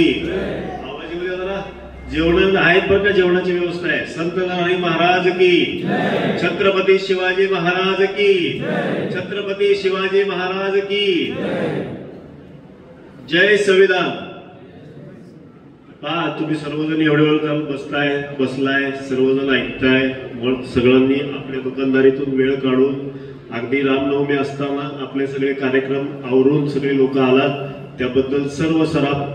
आवाज येऊ द्या जरा. जेवण आहेत बरं का, जेवणाची व्यवस्था आहे. संत नारायण महाराज की, छत्रपती शिवाजी महाराज की, छत्रपती शिवाजी महाराज की जय. संविधान. पहा, तुम्ही सर्वजण एवढे वेळ बसलाय, सर्वजण ऐकताय. सगळ्यांनी आपल्या दुकानदारीतून वेळ काढून अगदी रामनवमी असताना आपले सगळे कार्यक्रम आवरून सगळे लोक आलात, त्याबद्दल सर्व सराफ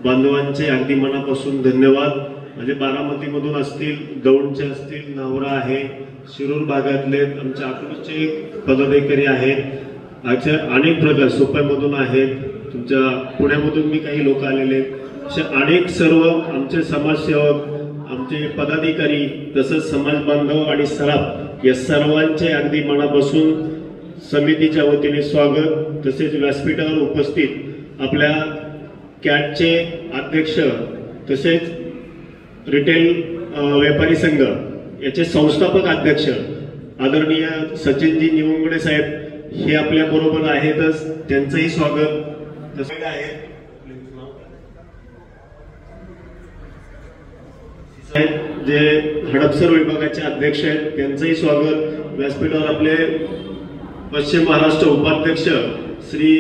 बांधवांचे अगदी मनापासून धन्यवाद. म्हणजे बारामतीमधून असतील, दौंडचे असतील, नावरा आहे, शिरूर भागातले आमच्या अकलूजचे पदाधिकारी आहेत, अशा अनेक प्रकार सोपाईमधून आहेत, तुमच्या पुण्यामधून मी काही लोक आलेले आहेत. असे अनेक सर्व आमचे समाजसेवक, आमचे पदाधिकारी, तसंच समाज बांधव आणि सराफ या सर्वांचे अगदी मनापासून समितीच्या वतीने स्वागत. तसेच व्यासपीठावर उपस्थित आपल्या कॅटचे अध्यक्ष, तसेच रिटेल व्यापारी संघ याचे संस्थापक अध्यक्ष आदरणीय सचिनजी निवंगडे साहेब हे आपल्या बरोबर आहेतच, त्यांचंही स्वागत आहे. जे हडपसर विभागाचे अध्यक्ष आहेत त्यांचंही स्वागत. व्यासपीठावर आपले पश्चिम महाराष्ट्र उपाध्यक्ष श्री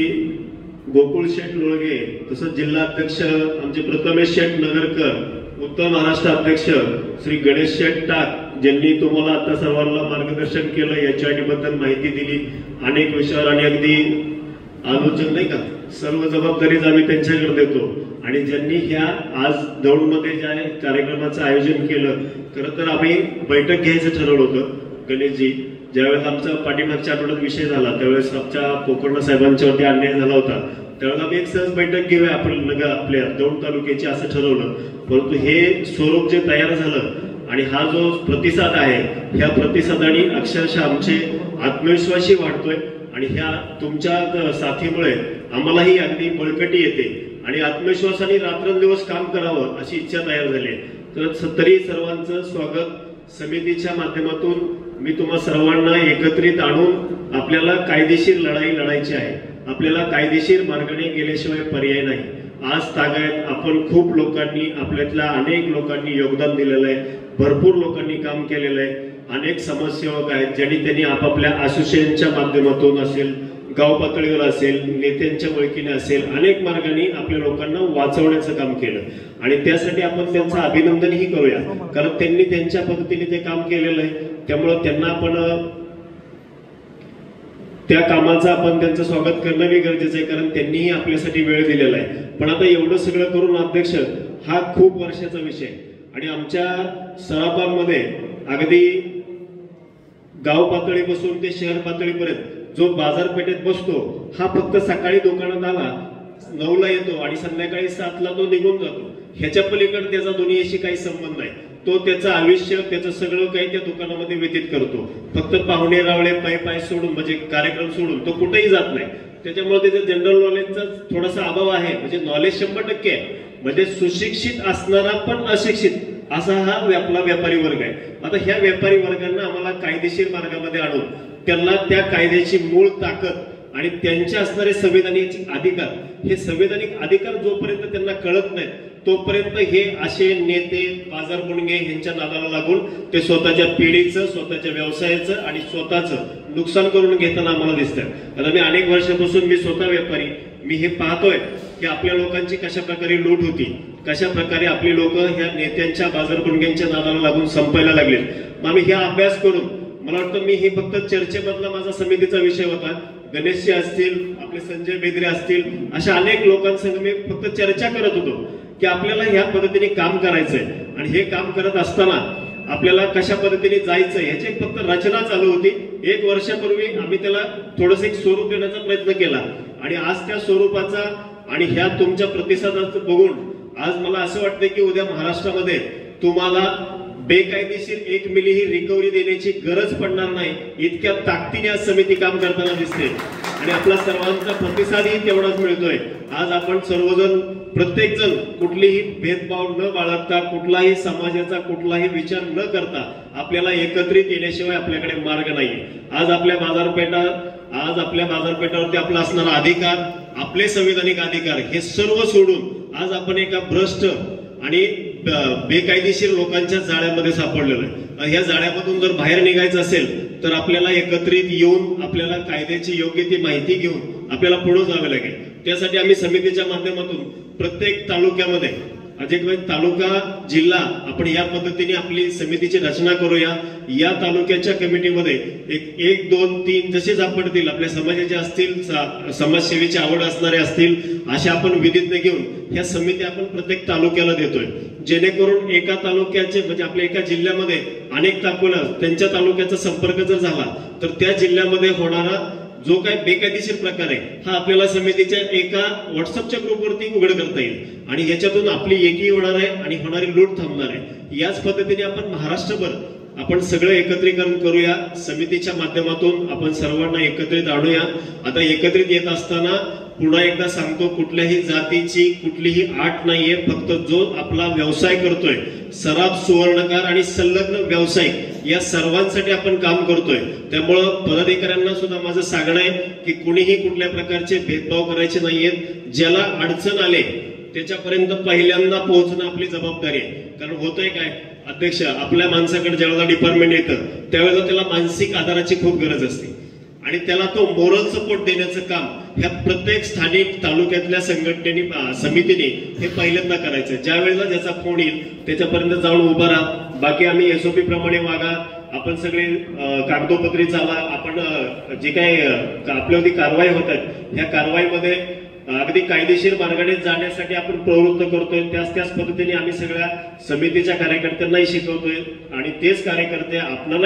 गोकुळ शेठ लोळगे, तसंच जिल्हा अध्यक्ष आमचे प्रथमेश शेठ नगरकर, उत्तर महाराष्ट्र अध्यक्ष श्री गणेश शेठ टाक, ज्यांनी तुम्हाला आता सर्वांना मार्गदर्शन केलं, HID बद्दल माहिती दिली, अनेक विषयावर आणि अगदी आलोचन नाही का, सर्व जबाबदारी आम्ही त्यांच्याकडे देतो. आणि ज्यांनी ह्या आज दौंडमध्ये ज्या कार्यक्रमाचं आयोजन केलं, खरं तर आम्ही बैठक घ्यायचं ठरवलं होतं. गणेशजी, ज्यावेळेस आमचा पाठीमागच्या आठवड्यात विषय झाला त्यावेळेस आमच्या पोकर्ण साहेबांच्यावरती अन्याय झाला होता, त्यावेळेस आम्ही एक सहज बैठक घेऊया आपण आपल्या दौंड तालुक्याची असं ठरवलं. परंतु हे स्वरूप जे तयार झालं आणि हा जो प्रतिसाद आहे, ह्या प्रतिसादाने अक्षरशः आमचे आत्मविश्वासही वाढतोय आणि ह्या तुमच्या साथीमुळे आम्हालाही अगदी बळकटी येते आणि आत्मविश्वासाने रात्रंदिवस काम करावं अशी इच्छा तयार झाली. तर तरी सर्वांचं स्वागत. समितीच्या माध्यमातून मी तुम्हा सर्वांना एकत्रित आणून आपल्याला कायदेशीर लढाई लढायची आहे. आपल्याला कायदेशीर मार्गाने गेल्याशिवाय पर्याय नाही. आज तागायत आपण खूप लोकांनी, आपल्यातल्या अनेक लोकांनी योगदान दिलेलं आहे, भरपूर लोकांनी काम केलेलं आहे. अनेक समाजसेवक आहेत ज्यांनी त्यांनी आपापल्या असोसिएशनच्या माध्यमातून असेल, गाव पातळीवर असेल, नेत्यांच्या ओळखीने असेल, अनेक मार्गाने आपल्या लोकांना वाचवण्याचं काम केलं आणि त्यासाठी आपण त्यांचं अभिनंदनही करूया, कारण त्यांनी त्यांच्या पद्धतीने ते काम केलेलं आहे. त्यामुळे त्यांना आपण त्या कामाचं आपण त्यांचं स्वागत करणंही गरजेचं आहे, कारण त्यांनीही आपल्यासाठी वेळ दिलेला आहे. पण आता एवढं सगळं करून अध्यक्ष हा खूप वर्षाचा विषय आणि आमच्या सराफांमध्ये अगदी गाव पातळीपासून ते शहर पातळीपर्यंत जो बाजारपेठेत बसतो हा फक्त सकाळी दुकानात आला 9ला येतो आणि संध्याकाळी 7ला तो निघून जातो. ह्याच्या पलीकडे त्याचा दुनियेशी काही संबंध नाही. तो त्याचं आयुष्य, त्याचं सगळं काही त्या दुकानामध्ये व्यतीत करतो. फक्त पाहुणे रावळे पाय सोडून, म्हणजे कार्यक्रम सोडून तो कुठेही जात नाही. त्याच्यामुळे त्याचं जनरल नॉलेजचा थोडासा अभाव आहे. म्हणजे नॉलेज 100% आहे. म्हणजे सुशिक्षित असणारा पण अशिक्षित असा हा आपला व्यापारी वर्ग आहे. आता ह्या व्यापारी वर्गांना आम्हाला कायदेशीर मार्गामध्ये आणून त्यांना त्या कायद्याची मूळ ताकद आणि त्यांचे असणारे संवैधानिक अधिकार, हे संवैधानिक अधिकार जोपर्यंत त्यांना कळत नाही तोपर्यंत हे असे नेते, बाजारबुणगे यांच्या नादाला लागून ते स्वतःच्या पिढीचं, स्वतःच्या व्यवसायाचं आणि स्वतःचं नुकसान करून घेताना आम्हाला दिसतं. आता मी अनेक वर्षापासून मी स्वतः व्यापारी, मी हे पाहतोय की आपल्या लोकांची कशा प्रकारे लूट होती, कशा प्रकारे आपली लोक ह्या नेत्यांच्या, बाजारबुणग्यांच्या नादाला लागून संपायला लागले. मग आम्ही ह्या अभ्यास करून, मला वाटतं मी हे फक्त चर्चेमधला माझा समितीचा विषय होता, गणेशजी असतील, आपले संजय बेदरे असतील, अशा अनेक लोकांसंग मी फक्त चर्चा करत होतो की आपल्याला ह्या पद्धतीने काम करायचंय आणि हे काम करत असताना आपल्याला कशा पद्धतीने जायचंय ह्याची फक्त रचना चालू होती. 1 वर्षापूर्वी आम्ही त्याला थोडंसं एक स्वरूप देण्याचा प्रयत्न केला आणि आज त्या स्वरूपाचा आणि ह्या तुमच्या प्रतिसादाचं बघून आज मला असं वाटतंय की उद्या महाराष्ट्रामध्ये तुम्हाला बेकायदेशीर 1 मिली ही रिकव्हरी देण्याची गरज पडणार नाही, इतक्या ताकदीने आज समिती काम करताना दिसते आणि आपला सर्वांचा प्रतिसादही तेवढाच मिळतोय. आज आपण सर्वजण, प्रत्येक जण कुठलीही भेदभाव न बाळगता, कुठलाही समाजाचा कुठलाही विचार न करता आपल्याला एकत्रित येण्याशिवाय आपल्याकडे मार्ग नाही. आज आपल्या बाजारपेठावरती आपला असणारा अधिकार, आपले संवैधानिक अधिकार हे सर्व सोडून आज आपण एका भ्रष्ट आणि बेकायदेशीर लोकांच्या जाळ्यामध्ये सापडलेलो आहे. ह्या जाळ्यामधून जर बाहेर निघायचं असेल तर आपल्याला एकत्रित येऊन आपल्याला कायद्याची योग्य ती माहिती घेऊन आपल्याला पुढे जावे लागेल. त्यासाठी आम्ही समितीच्या माध्यमातून प्रत्येक तालुक्यामध्ये तालुका जिल्हा आपण या पद्धतीने आपली समितीची रचना करूया. या तालुक्याच्या कमिटीमध्ये एक दोन तीन जसे सापडतील आपल्या समाजाचे असतील, समाजसेवेची आवड असणारे असतील, अशा आपण विधिज्ञ घेऊन ह्या समिती आपण प्रत्येक तालुक्याला देतोय, जेणेकरून एका तालुक्याचे म्हणजे आपल्या एका जिल्ह्यामध्ये अनेक तालुक्याला त्यांच्या तालुक्याचा संपर्क जर झाला तर त्या जिल्ह्यामध्ये होणारा जो काही बेकायदेशीर प्रकार आहे हा आपल्याला समितीच्या एका व्हॉट्सअपच्या ग्रुपवरती उघड करता येईल आणि याच्यातून आपली एकी होणार आहे आणि होणारी लूट थांबणार आहे. याच पद्धतीने आपण महाराष्ट्रभर आपण सगळं एकत्रीकरण करूया. समितीच्या माध्यमातून आपण सर्वांना एकत्रित आणूया. आता एकत्रित येत असताना पुन्हा एकदा सांगतो, कुठल्याही जातीची कुठलीही आट नाहीये. फक्त जो आपला व्यवसाय करतोय, सराफ, सुवर्णकार आणि संलग्न व्यावसायिक या सर्वांसाठी आपण काम करतोय. त्यामुळं पदाधिकाऱ्यांना सुद्धा माझं सांगणं आहे की कुणीही कुठल्या प्रकारचे भेदभाव करायचे नाहीयेत. ज्याला अडचण आले त्याच्यापर्यंत पहिल्यांदा पोहोचणं आपली जबाबदारी आहे. कारण होतंय काय अध्यक्ष, आपल्या माणसाकडे ज्यावेळेला डिपार्टमेंट येतं त्यावेळेला त्याला मानसिक आधाराची खूप गरज असते आणि त्याला तो मोरल सपोर्ट देण्याचं काम ह्या प्रत्येक स्थानिक तालुक्यातल्या संघटनेने समितीने हे पहिल्यांदा करायचं. ज्या वेळेला ज्याचा फोन येईल त्याच्यापर्यंत जाऊन उभा राहा. बाकी आम्ही एसओपी प्रमाणे वागा. आपण सगळे कागदोपत्री चाला. आपण जे काही आपल्यावरती कारवाई होतात ह्या कारवाईमध्ये अगदी कायदेशीर मार्गाने जाण्यासाठी आपण प्रवृत्त करतोय. त्याच पद्धतीने आम्ही सगळ्या समितीच्या कार्यकर्त्यांनाही शिकवतोय आणि तेच कार्यकर्ते आपल्याला